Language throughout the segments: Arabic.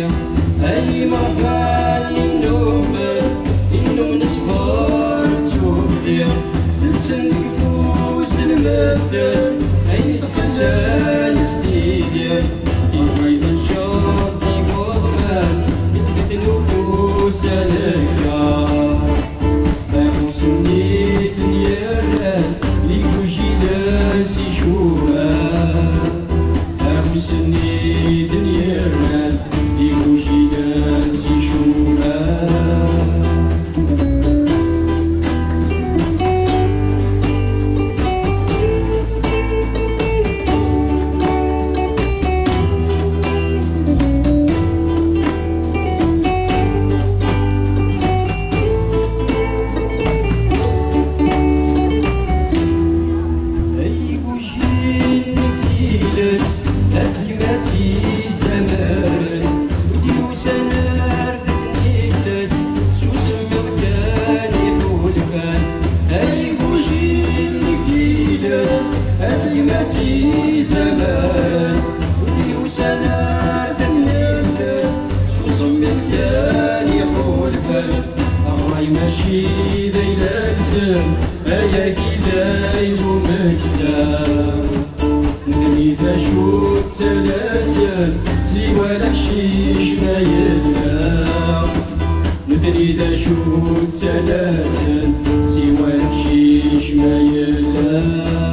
أي مرحبا النوم نصبر توبدي تلسن كفوس المدة أي تقلان ستيدي إذا نشاط يوضمان يتفت نفوس الأكرام أفوس النيت نيران ليكو جيلاس يشوفان أفوس النيت نيران ليكو جيلاس يشوفان أثيمتي زمان وديوسنا الناس شو صمم كان يقول فن الراي ماشي ذي لازم أيا كذا يلوم أجزام ندني فاشوت سلاسل سوى الحشيش ما يلام ندني فاشوت سلاسل سوى الحشيش ما يلام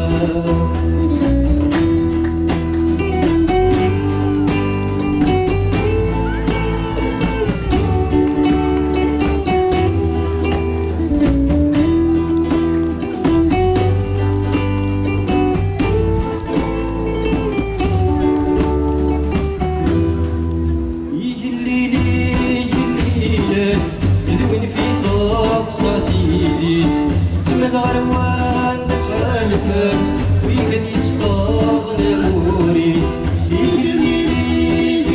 الغروان نتعلفن ويقد يستغنى موريس يقليلي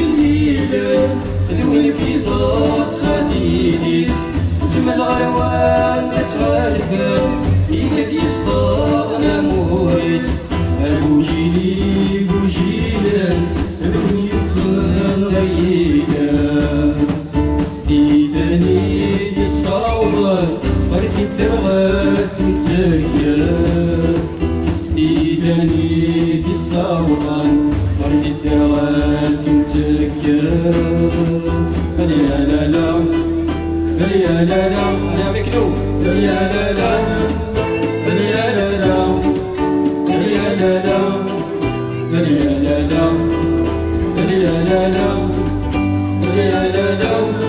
ذوين في ضغط سعديديس تسمى الغروان نتعلفن ويقد يستغنى موريس أبوجيلي بوجيلن ذوين يخلن ريقاس ديداني دي الصوضن ورثي الدرغات تنتكاس ديداني دي الصوضن ورثي الدرغات تنتكاس هيا لا لا هيا لا لا يا مكنون هيا لا لا هيا لا لا هيا لا لا هيا لا لا هيا لا لا هيا لا لا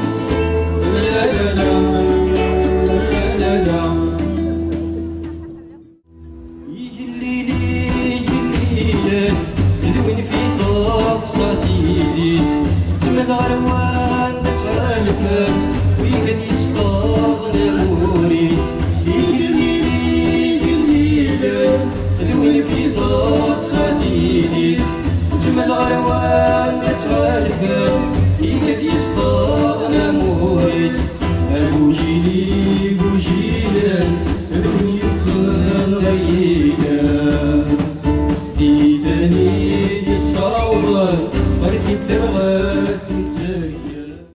الغروان نتعلفن ويقد يستغنى موريس يقليلي ذوين في ضغط سعديديس تسمى الغروان نتعلفن ويقد يستغنى موريس أبوجيلي بوجيلن ذوين يخلن ريقاس ديداني دي الصوضن ورثي الدرغات